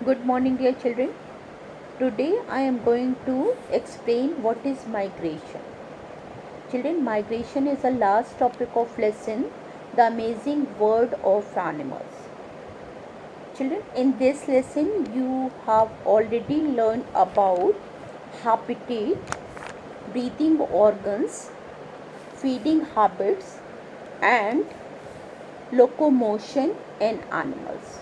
Good morning, dear children. Today I am going to explain what is migration. Children, migration is the last topic of lesson, the amazing world of animals. Children, in this lesson you have already learned about habitat, breathing organs, feeding habits, and locomotion in animals.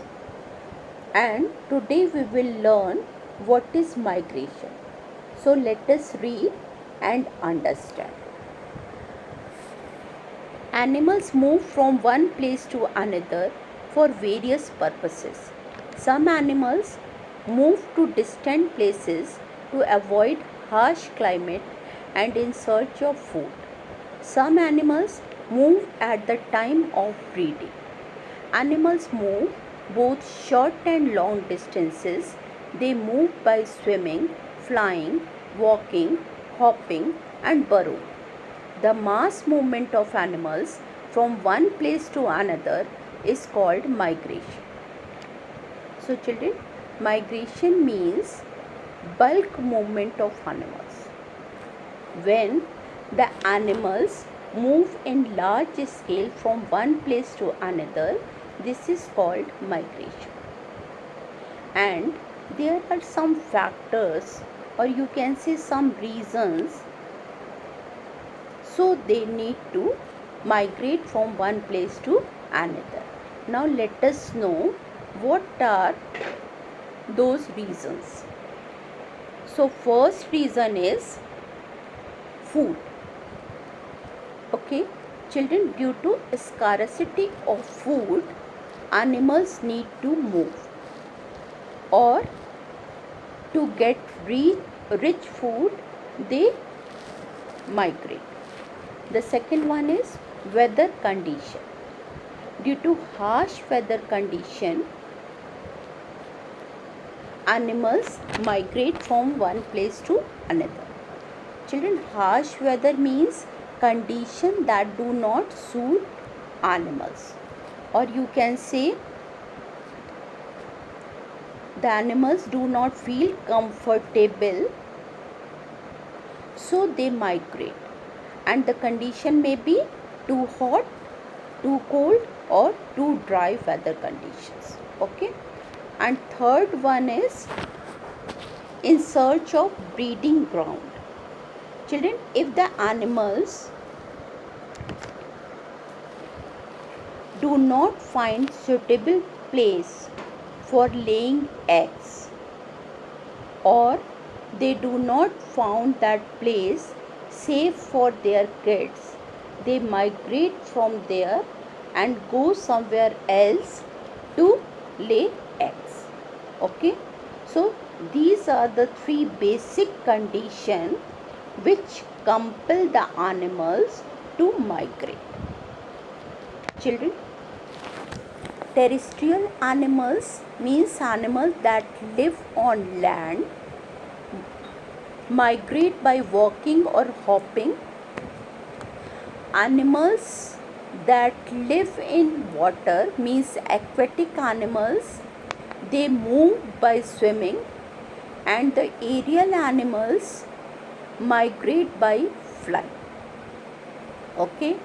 And today we will learn what is migration. So let us read and understand. Animals move from one place to another for various purposes. Some animals move to distant places to avoid harsh climate and in search of food. Some animals move at the time of breeding. Animals move both short and long distances. They move by swimming, flying, walking, hopping, and burrowing. The mass movement of animals from one place to another is called migration. So, children, migration means bulk movement of animals. When the animals move in large scale from one place to another, this is called migration. And there are some factors, or you can say some reasons, so they need to migrate from one place to another. Now let us know what are those reasons. So first reason is food. Okay, children, due to scarcity of food, animals need to move, or to get rich food they migrate. The second one is weather condition. Due to harsh weather condition, animals migrate from one place to another. Children, harsh weather means condition that do not suit animals, or you can say the animals do not feel comfortable, so they migrate, and the condition may be too hot, too cold, or too dry weather conditions. Okay, and third one is in search of breeding ground. Children, if the animals do not find suitable place for laying eggs, or they do not found that place safe for their kids, they migrate from there and go somewhere else to lay eggs. Okay, so these are the three basic conditions which compel the animals to migrate. Children, terrestrial animals means animals that live on land, migrate by walking or hopping. Animals that live in water means aquatic animals, they move by swimming, and the aerial animals migrate by flight. Okay,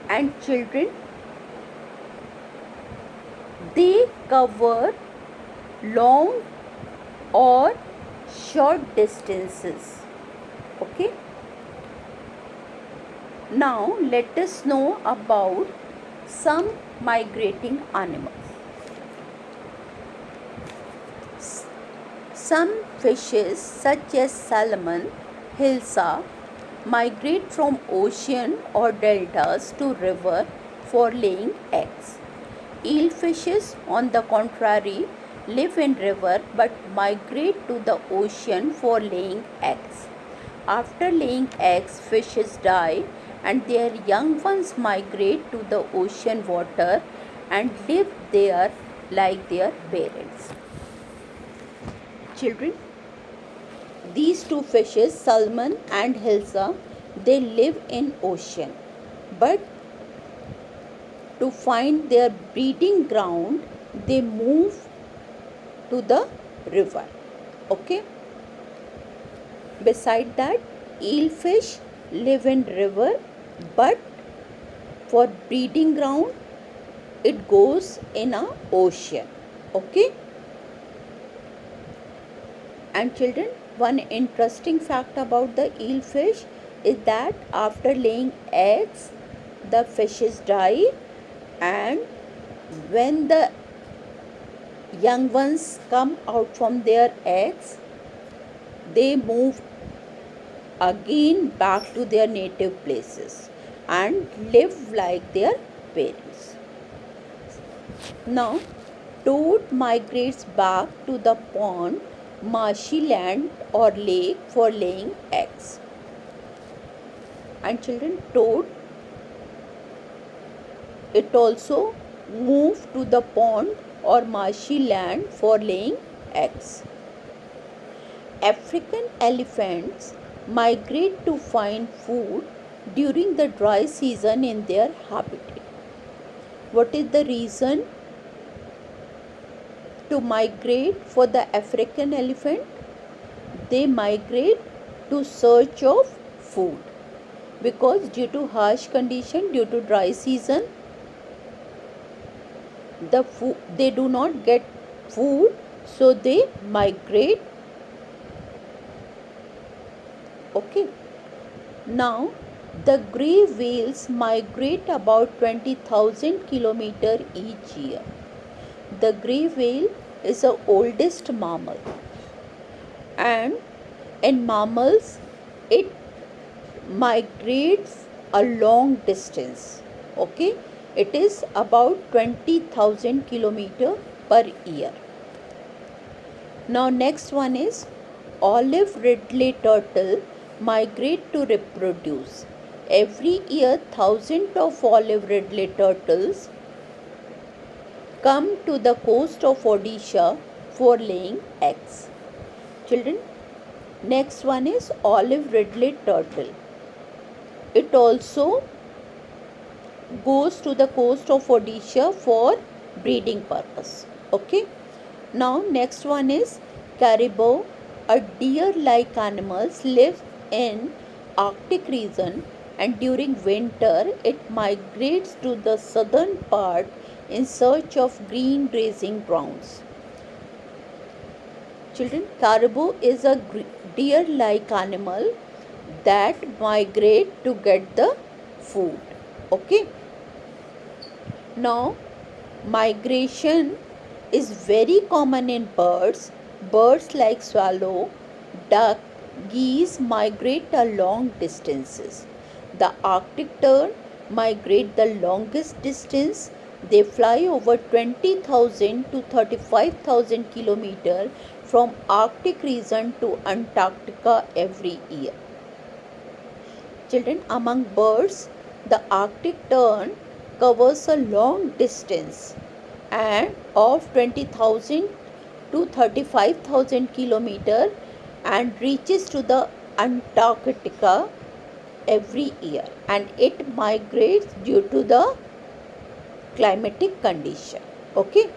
and children, they cover long or short distances. Okay, now let us know about some migrating animals. Some fishes such as salmon, hilsa, migrate from ocean or deltas to river for laying eggs. Eelfishes, on the contrary, live in river but migrate to the ocean for laying eggs. After laying eggs, fishes die and their young ones migrate to the ocean water and live there like their parents. Children, these two fishes, salmon and hilsa, they live in ocean, but to find their breeding ground, they move to the river. Okay. Beside that, eelfish live in river, but for breeding ground it goes in a ocean. Okay. And children, one interesting fact about the eelfish is that after laying eggs, the fishes die, and when the young ones come out from their eggs, they move again back to their native places and live like their parents. Now, toad migrates back to the pond, marshy land or lake for laying eggs. And children, toad, it also move to the pond or marshy land for laying eggs. African elephants migrate to find food during the dry season in their habitat. What is the reason to migrate for the African elephant? They migrate to search of food, because due to harsh condition, due to dry season, they do not get food, so they migrate. Okay. Now, the grey whales migrate about 20,000 kilometers each year. The grey whale is the oldest mammal, and in mammals it migrates a long distance. Okay, it is about 20,000 kilometers per year. Now next one is olive ridley turtle migrate to reproduce. Every year thousands of olive ridley turtles come to the coast of Odisha for laying eggs. Children, next one is olive ridley turtle. It also goes to the coast of Odisha for breeding purpose. Okay. Now next one is caribou. A deer-like animals live in Arctic region, and during winter it migrates to the southern part in search of green grazing grounds. Children, caribou is a deer-like animal that migrate to get the food. Okay. Now, migration is very common in birds. Birds like swallow, duck, geese migrate a long distances. The Arctic tern migrate the longest distance. They fly over 20,000 to 35,000 kilometers from Arctic region to Antarctica every year. Children, among birds, the Arctic tern covers a long distance and of 20,000 to 35,000 kilometers and reaches to the Antarctica every year, and it migrates due to the climatic condition. Okay.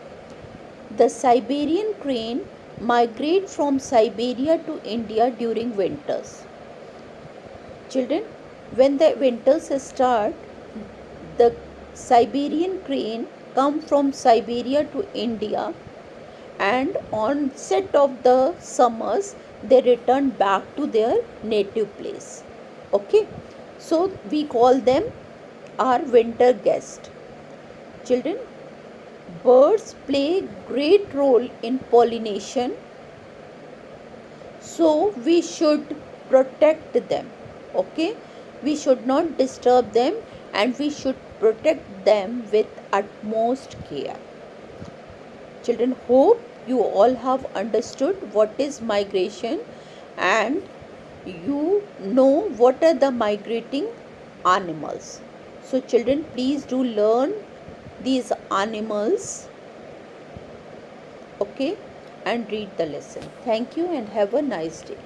The Siberian crane migrate from Siberia to India during winters. Children, when the winters start, the Siberian crane come from Siberia to India, and on set of the summers they return back to their native place. Okay, so we call them our winter guest. Children, birds play great role in pollination, so we should protect them. Okay, we should not disturb them, and we should protect them with utmost care. Children, hope you all have understood what is migration, and you know what are the migrating animals. So children, please do learn these animals, okay, and read the lesson. Thank you and have a nice day.